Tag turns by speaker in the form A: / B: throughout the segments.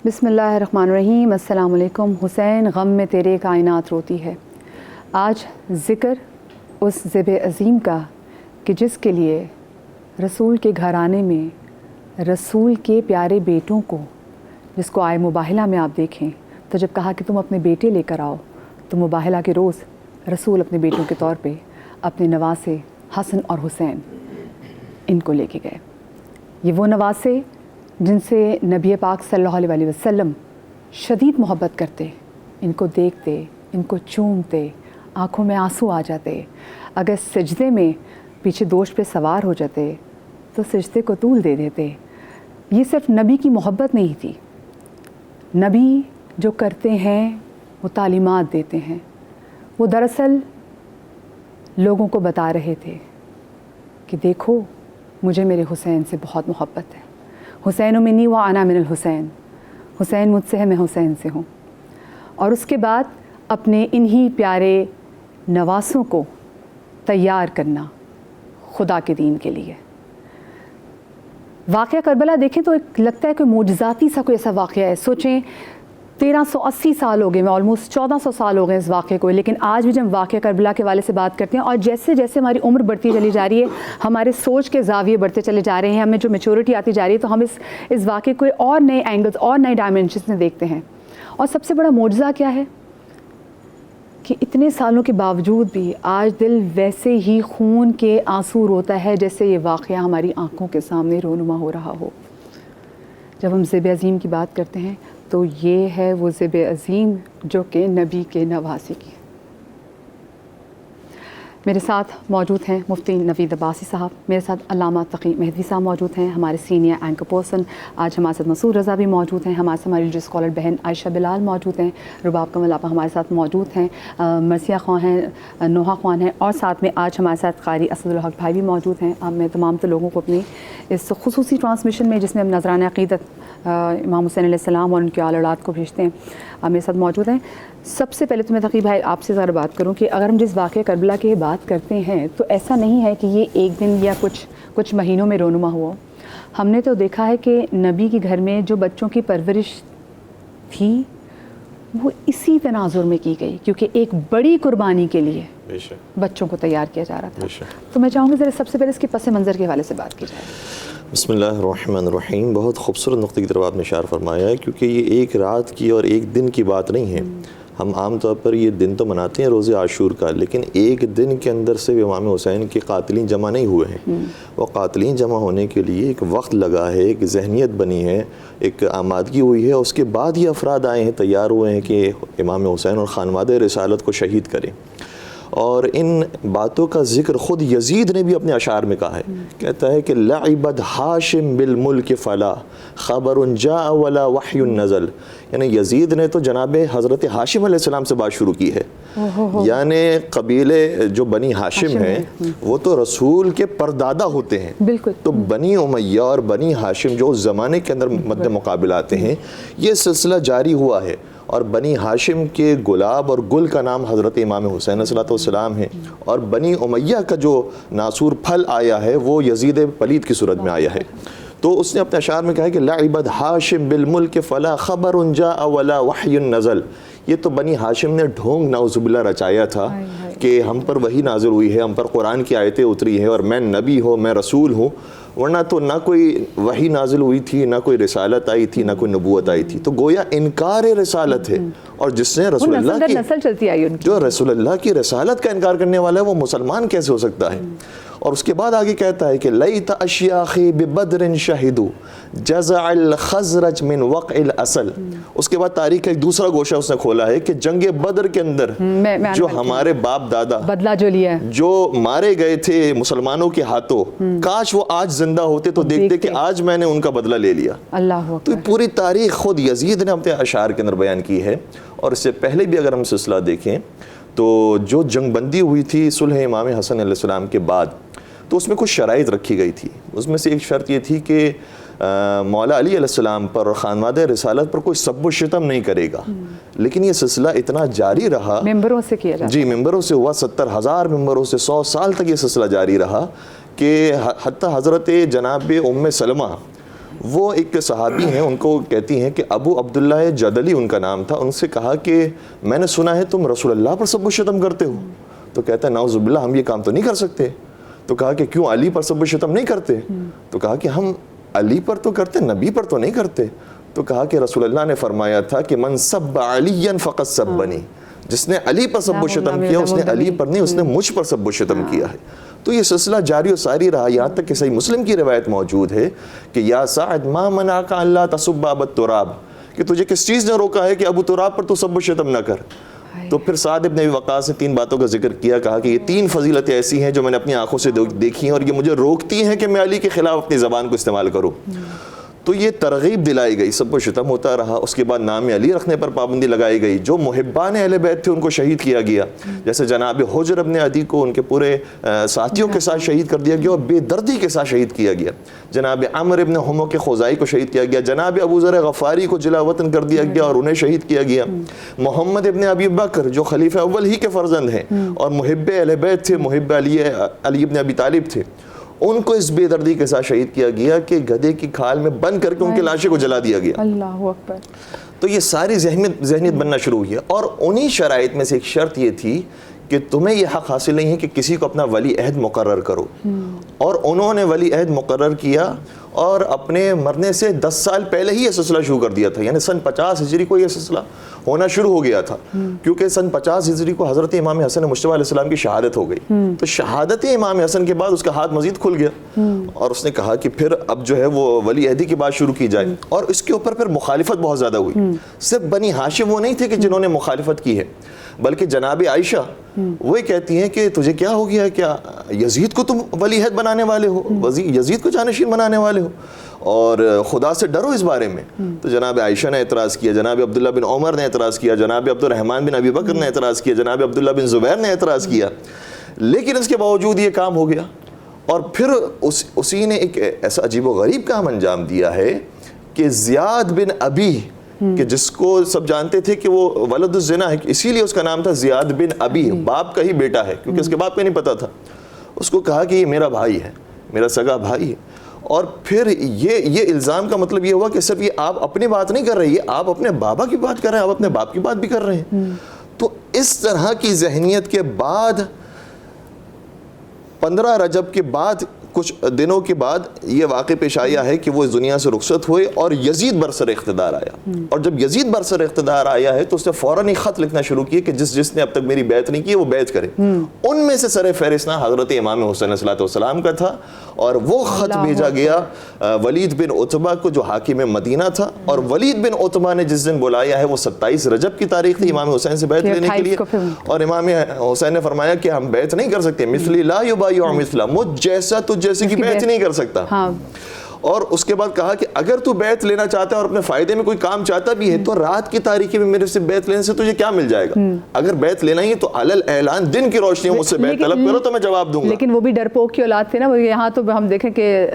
A: بسم اللہ الرحمن الرحیم۔ السلام علیکم۔ حسین غم میں تیرے کائنات روتی ہے۔ آج ذکر اس ذبح عظیم کا کہ جس کے لیے رسول کے گھرانے میں رسول کے پیارے بیٹوں کو، جس کو آئے مباہلہ میں آپ دیکھیں تو جب کہا کہ تم اپنے بیٹے لے کر آؤ تو مباہلہ کے روز رسول اپنے بیٹوں کے طور پہ اپنے نواسے حسن اور حسین ان کو لے کے گئے۔ یہ وہ نواسے جن سے نبی پاک صلی اللہ علیہ وسلم شدید محبت کرتے، ان کو دیکھتے، ان کو چومتے، آنکھوں میں آنسو آ جاتے، اگر سجدے میں پیچھے دوش پہ سوار ہو جاتے تو سجدے کو طول دے دیتے۔ یہ صرف نبی کی محبت نہیں تھی، نبی جو کرتے ہیں وہ تعلیمات دیتے ہیں۔ وہ دراصل لوگوں کو بتا رہے تھے کہ دیکھو مجھے میرے حسین سے بہت محبت ہے، حسین منی و انا من الحسین، حسین مجھ سے ہے میں حسین سے ہوں۔ اور اس کے بعد اپنے انہی پیارے نواسوں کو تیار کرنا خدا کے دین کے لیے۔ واقعہ کربلا دیکھیں تو ایک لگتا ہے کہ معجزاتی سا کوئی ایسا واقعہ ہے۔ سوچیں 1380 سال ہو گئے، میں آلموسٹ 1400 سال ہو گئے اس واقعے کو، لیکن آج بھی جب واقعہ کربلا کے والے سے بات کرتے ہیں اور جیسے جیسے ہماری عمر بڑھتی چلی جا رہی ہے، ہمارے سوچ کے زاویے بڑھتے چلے جا رہے ہیں، ہمیں جو میچورٹی آتی جا رہی ہے تو ہم اس واقعے کو اور نئے اینگلز اور نئے ڈائمینشنز میں دیکھتے ہیں۔ اور سب سے بڑا معجزہ کیا ہے کہ اتنے سالوں کے باوجود بھی آج دل ویسے ہی خون کے آنسو روتا ہے جیسے یہ واقعہ ہماری آنکھوں کے سامنے رونما ہو رہا ہو۔ جب ہم ذبح عظیم کی بات کرتے ہیں تو یہ ہے وہ ذبح عظیم جو کہ نبی کے نواسے کی۔ میرے ساتھ موجود ہیں مفتی نوید عباسی صاحب، میرے ساتھ علامہ تقی مہدوی صاحب موجود ہیں، ہمارے سینئر اینکر پرسن آج ہمارے ساتھ مسعود رضا بھی موجود ہیں، ہمارے ساتھ ہماری ریلیجیس اسکالر بہن عائشہ بلال موجود ہیں، رباب کمل آپا ہمارے ساتھ موجود ہیں، مرثیہ خواں ہیں، نوحہ خوان ہیں، اور ساتھ میں آج ہمارے ساتھ قاری اسد الحق بھائی بھی موجود ہیں۔ اب میں تمام لوگوں کو اپنی اس خصوصی ٹرانسمیشن میں جس میں ہم نذرانہ عقیدت امام حسین علیہ السلام اور ان کے آل اولاد کو بھیجتے ہیں، آپ میرے ساتھ موجود ہیں۔ سب سے پہلے تو میں تقی بھائی آپ سے ذرا بات کروں کہ اگر ہم جس واقعہ کربلا کی بات کرتے ہیں تو ایسا نہیں ہے کہ یہ ایک دن یا کچھ مہینوں میں رونما ہوا۔ ہم نے تو دیکھا ہے کہ نبی کے گھر میں جو بچوں کی پرورش تھی وہ اسی تناظر میں کی گئی، کیونکہ ایک بڑی قربانی کے لیے بچوں کو تیار کیا جا رہا تھا۔ تو میں چاہوں گی ذرا سب سے پہلے اس کے پس منظر کے حوالے سے بات کی جائے۔
B: بسم اللہ الرحمن الرحیم۔ بہت خوبصورت نقطے کی طرف آپ نے اشارہ فرمایا ہے، کیونکہ یہ ایک رات کی اور ایک دن کی بات نہیں ہے۔ ہم عام طور پر یہ دن تو مناتے ہیں روز عاشور کا، لیکن ایک دن کے اندر سے امام حسین کے قاتلین جمع نہیں ہوئے ہیں۔ وہ قاتلین جمع ہونے کے لیے ایک وقت لگا ہے، ایک ذہنیت بنی ہے، ایک آمادگی ہوئی ہے، اس کے بعد یہ افراد آئے ہیں، تیار ہوئے ہیں کہ امام حسین اور خانوادہ رسالت کو شہید کریں۔ اور ان باتوں کا ذکر خود یزید نے بھی اپنے اشعار میں کہا ہے، کہتا ہے کہ لعبد ہاشم بالملک فلا خبر جاء ولا وحی نزل، یعنی یزید نے تو جناب حضرت ہاشم علیہ السلام سے بات شروع کی ہے، یعنی قبیلے جو بنی ہاشم ہیں وہ تو رسول کے پردادا ہوتے ہیں، تو بنی امیہ اور بنی ہاشم جو اس زمانے کے اندر مد مقابل آتے ہیں، یہ سلسلہ جاری ہوا ہے۔ اور بنی ہاشم کے گلاب اور گل کا نام حضرت امام حسین علیہ السلام ہے، اور بنی امیہ کا جو ناصور پھل آیا ہے وہ یزید پلید کی صورت میں آیا ہے۔ تو اس نے اپنے اشعار میں کہا ہے کہ لعبد ہاشم بالملک فلا خبر جاء ولا وحی نزل، یہ تو بنی ہاشم نے ڈھونگ نعوذ باللہ رچایا تھا کہ ہم پر وحی نازل ہوئی ہے، ہم پر قرآن کی آیتیں اتری ہیں اور میں نبی ہوں، میں رسول ہوں، ورنہ تو نہ کوئی وحی نازل ہوئی تھی، نہ کوئی رسالت آئی تھی، نہ کوئی نبوت آئی تھی۔ تو گویا انکار رسالت ہے، اور جس نے رسول اللہ کی
A: نسل چلتی آئی
B: جو رسول اللہ کی رسالت کا انکار کرنے والا ہے وہ مسلمان کیسے ہو سکتا ہے؟ اور اس کے بعد آگے کہتا ہے کہ لیت اشیاخی ببدر شہدوا جزع الخزرج من وقع الاسل۔ اس کے بعد تاریخ کا ایک دوسرا گوشہ اس نے کھولا ہے کہ جنگ بدر کے اندر جو ہمارے باپ دادا
A: بدلہ جو لیا
B: جو مارے گئے تھے مسلمانوں کے ہاتھوں، کاش وہ آج زندہ ہوتے تو دیکھتے کہ آج میں نے ان کا بدلہ لے لیا۔
A: اللہ
B: تو پوری تاریخ خود یزید نے اپنے اشعار کے اندر بیان کی ہے۔ اور اس سے پہلے بھی اگر ہم سلسلہ دیکھیں تو جو جنگ بندی ہوئی تھی صلح امام حسن علیہ السلام کے بعد، تو اس میں کچھ شرائط رکھی گئی تھی۔ اس میں سے ایک شرط یہ تھی کہ مولا علی علیہ السلام پر اور خانوادہ رسالت پر کوئی سب و شتم نہیں کرے گا، لیکن یہ سلسلہ اتنا جاری رہا،
A: ممبروں سے کیا جاتا،
B: جی ممبروں سے ہوا، 70,000 ممبروں سے 100 سال تک یہ سلسلہ جاری رہا، کہ حتیٰ حضرت جناب ام سلمہ وہ ایک صحابی ہیں, ان کو کہتی ہیں کہ ابو عبداللہ جدلی ان کا نام تھا, ان سے کہا کہ میں نے سنا ہے تم رسول اللہ پر سب و شتم کرتے ہو. تو کہتا ہے نعوذ باللہ ہم یہ کام تو نہیں کر سکتے. تو کہا کہ کیوں علی پر سب و شتم نہیں کرتے؟ تو کہا کہ ہم علی پر تو کرتے, نبی پر تو نہیں کرتے. تو کہا کہ رسول اللہ نے فرمایا تھا کہ من سب علی فقط سبنی, جس نے علی پر سب و شتم کیا اس نے علی پر نہیں, اس نے مجھ پر سب و شتم کیا ہے. تو یہ سلسلہ جاری و ساری رہا, یہاں تک کہ صحیح مسلم کی روایت موجود ہے کہ یا سعد ما منعک اللہ تسب ابا التراب, کہ تجھے کس چیز نے روکا ہے کہ ابو تراب پر تو سب و شتم نہ کر. تو پھر سعد ابن ابی وقاص نے 3 باتوں کا ذکر کیا, کہا کہ یہ 3 فضیلتیں ایسی ہیں جو میں نے اپنی آنکھوں سے دیکھی ہیں اور یہ مجھے روکتی ہیں کہ میں علی کے خلاف اپنی زبان کو استعمال کروں. تو یہ ترغیب دلائی گئی, سب و شتم ہوتا رہا. اس کے بعد نام علی رکھنے پر پابندی لگائی گئی. جو محبان اہل بیت تھے ان کو شہید کیا گیا, جیسے جناب حجر ابن عدی کو ان کے پورے ساتھیوں کے ساتھ شہید کر دیا گیا اور بے دردی کے ساتھ شہید کیا گیا. جناب عمر ابن حمو کے خزائی کو شہید کیا گیا. جناب ابو ذر غفاری کو جلا وطن کر دیا گیا اور انہیں شہید کیا گیا. محمد ابن ابی بکر جو خلیفہ اول ہی کے فرزند ہیں اور محب اہل بیت تھے, محب علی ابن ابی طالب تھے, ان کو اس بے دردی کے ساتھ شہید کیا گیا کہ گدھے کی کھال میں بند کر کے ان کے لاشیں کو جلا دیا گیا.
A: اللہ اکبر.
B: تو یہ ساری ذہنیت بننا شروع ہوئی ہے. اور انہی شرائط میں سے ایک شرط یہ تھی کہ تمہیں یہ حق حاصل نہیں ہے کہ کسی کو اپنا ولی عہد مقرر کرو. اور انہوں نے ولی عہد مقرر کیا اور اپنے مرنے سے 10 سال پہلے ہی یہ سلسلہ شروع کر دیا تھا. یعنی سن 50 ہجری کو یہ سلسلہ ہونا شروع ہو گیا تھا, کیونکہ سن 50 ہجری کو حضرت امام حسن مجتبیٰ علیہ السلام کی شہادت ہو گئی. تو شہادت امام حسن کے بعد اس کا ہاتھ مزید کھل گیا اور اس نے کہا کہ پھر اب جو ہے وہ ولی عہدی کی بات شروع کی جائے. اور اس کے اوپر پھر مخالفت بہت زیادہ ہوئی. صرف بنی ہاشم وہ نہیں تھے کہ جنہوں نے مخالفت کی ہے, بلکہ جناب عائشہ وہی کہتی ہیں کہ تجھے کیا ہو گیا ہے, کیا یزید کو تم ولی عہد بنانے والے ہو, یزید کو جانشین بنانے والے ہو, اور خدا سے ڈرو اس بارے میں. تو جناب عائشہ نے اعتراض کیا, جناب عبداللہ بن عمر نے اعتراض کیا, جناب عبد الرحمن بن ابی بکر نے اعتراض کیا, جناب عبداللہ بن زبیر نے اعتراض کیا, لیکن اس کے باوجود یہ کام ہو گیا. اور پھر اسی نے ایک ایسا عجیب و غریب کام انجام دیا ہے کہ زیاد بن ابی, کہ جس کو سب جانتے تھے کہ وہ ولد الزنا ہے, اسی لیے اس کا نام تھا زیاد بن ابی, باپ کا ہی بیٹا ہے, کیونکہ اس کے باپ کو نہیں پتا تھا. اس کو کہا کہ یہ میرا بھائی ہے, میرا سگا بھائی ہے. اور پھر یہ الزام کا مطلب یہ ہوا کہ صرف یہ آپ اپنی بات نہیں کر رہے, یہ آپ اپنے بابا کی بات کر رہے ہیں, آپ اپنے باپ کی بات بھی کر رہے ہیں. تو اس طرح کی ذہنیت کے بعد 15 رجب کے بعد کچھ دنوں کے بعد یہ واقع پیش آیا ہے کہ وہ اس دنیا سے رخصت ہوئے اور یزید برسر اقتدار آیا. اور جب یزید برسر اقتدار آیا ہے تو اس نے فوراً ہی خط لکھنا شروع کیا کہ جس نے اب تک میری بیعت نہیں کی وہ بیعت کرے. ان میں سے سر فہرست حضرت امام حسین علیہ السلام کا تھا, اور وہ خط بھیجا گیا ولید بن عتبہ کو جو حاکم مدینہ تھا. اور ولید بن عتبہ نے جس دن بلایا ہے وہ 27 رجب کی تاریخ تھی امام حسین سے بیعت لینے کے لیے, اور امام حسین نے فرمایا کہ ہم بیعت نہیں کر سکتے, مثلی لا یبایع مثلا, مجھ جیسا تو جیسے کی بیعت نہیں کر سکتا. اور اس کے بعد کہا کہ اگر تو بیعت لینا چاہتا ہے اور اپنے فائدے میں کوئی کام چاہتا بھی ہے تو رات کی تاریکی میں میرے سے بیعت لینے سے تجھے کیا مل جائے گا. اگر بیعت لینا ہی تو علل اعلان دن کی روشنی مجھ سے بیعت طلب کرو تو میں جواب دوں گا.
A: لیکن وہ بھی ڈرپوک کی اولاد تھے نا. یہاں تو ہم دیکھیں کہ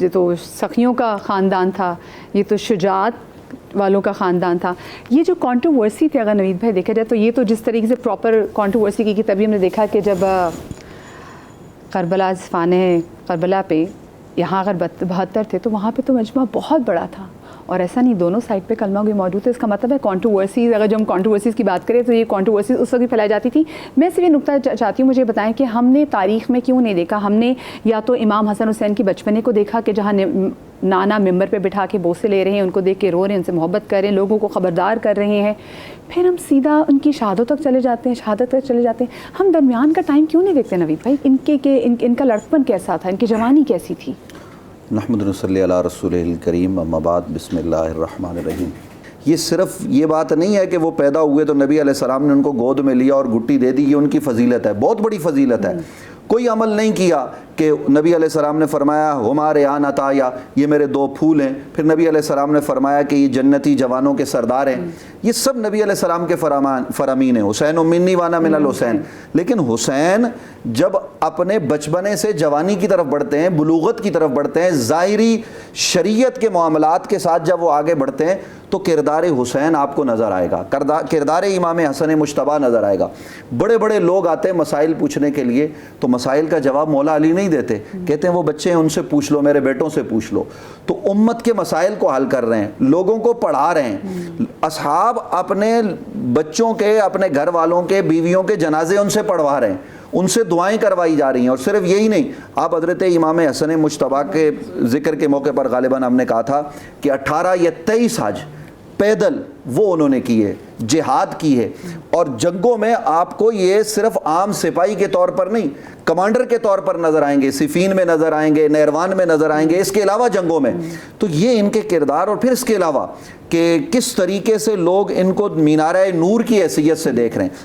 A: یہ تو سخیوں کا خاندان تھا, یہ تو شجاعت والوں کا خاندان تھا. یہ جو کانٹروورسی تھی اگر نوید بھائی دیکھا جائے تو یہ تو جس طریقے سے پراپر کانٹروورسی کی تبھی ہم نے دیکھا کہ جب کربلا اصفان کربلا پہ یہاں اگر 72 تھے تو وہاں پہ تو مجمع بہت بڑا تھا, اور ایسا نہیں دونوں سائڈ پہ کلمہ گوئی موجود ہے. اس کا مطلب ہے کانٹروورسیز, اگر جو ہم کانٹروورسیز کی بات کریں تو یہ کانٹروورسیز اس وقت بھی پھیلائی جاتی تھی. میں صرف یہ نقطہ چاہتی ہوں مجھے بتائیں کہ ہم نے تاریخ میں کیوں نہیں دیکھا, ہم نے یا تو امام حسن حسین کی بچپنے کو دیکھا کہ جہاں نانا ممبر پہ بٹھا کے بوسے لے رہے ہیں, ان کو دیکھ کے رو رہے ہیں, ان سے محبت کر رہے ہیں, لوگوں کو خبردار کر رہے ہیں, پھر ہم سیدھا ان کی شہادت تک چلے جاتے ہیں, شہادت تک چلے جاتے ہیں. ہم درمیان کا ٹائم کیوں نہیں دیکھتے نوید بھائی, ان کا لڑکپن کیسا تھا, ان کی جوانی کیسی تھی.
C: نحمد نصلی علی رسول الکریم, اما بعد, بسم اللہ الرحمن الرحیم. یہ صرف یہ بات نہیں ہے کہ وہ پیدا ہوئے تو نبی علیہ السلام نے ان کو گود میں لیا اور گھٹی دے دی, یہ ان کی فضیلت ہے, بہت بڑی فضیلت ہے. کوئی عمل نہیں کیا کہ نبی علیہ السلام نے فرمایا ہمارے آن عطایا, یہ میرے 2 پھول ہیں, پھر نبی علیہ السلام نے فرمایا کہ یہ جنتی جوانوں کے سردار ہیں. یہ سب نبی علیہ السلام کے فرامین ہیں. حسین منی وانا من الحسین. لیکن حسین جب اپنے بچپنے سے جوانی کی طرف بڑھتے ہیں, بلوغت کی طرف بڑھتے ہیں, ظاہری شریعت کے معاملات کے ساتھ جب وہ آگے بڑھتے ہیں تو کردار حسین آپ کو نظر آئے گا, کردار امام حسن مجتبیٰ نظر آئے گا. بڑے بڑے لوگ آتے ہیں مسائل پوچھنے کے لیے, تو مسائل کا جواب مولا علی نہیں نہیں دیتے, کہتے ہیں وہ بچے ہیں ان سے پوچھ لو, میرے بیٹوں سے پوچھ لو. تو امت کے مسائل کو حل کر رہے ہیں, لوگوں کو پڑھا رہے ہیں. اصحاب اپنے بچوں کے, اپنے گھر والوں کے, بیویوں کے جنازے ان سے پڑھوا رہے ہیں, ان سے دعائیں کروائی جا رہی ہیں. اور صرف یہی نہیں, آپ حضرت امام حسن مجتبیٰ کے ذکر کے موقع پر غالباً ہم نے کہا تھا کہ 18 یا 23 حج پیدل وہ انہوں نے کی ہے, جہاد کی ہے. اور جنگوں میں آپ کو یہ صرف عام سپاہی کے طور پر نہیں, کمانڈر کے طور پر نظر آئیں گے, صفین میں نظر آئیں گے, نیروان میں نظر آئیں گے, اس کے علاوہ جنگوں میں. تو یہ ان کے کردار, اور پھر اس کے علاوہ کہ کس طریقے سے لوگ ان کو مینارہ نور کی حیثیت سے دیکھ رہے ہیں.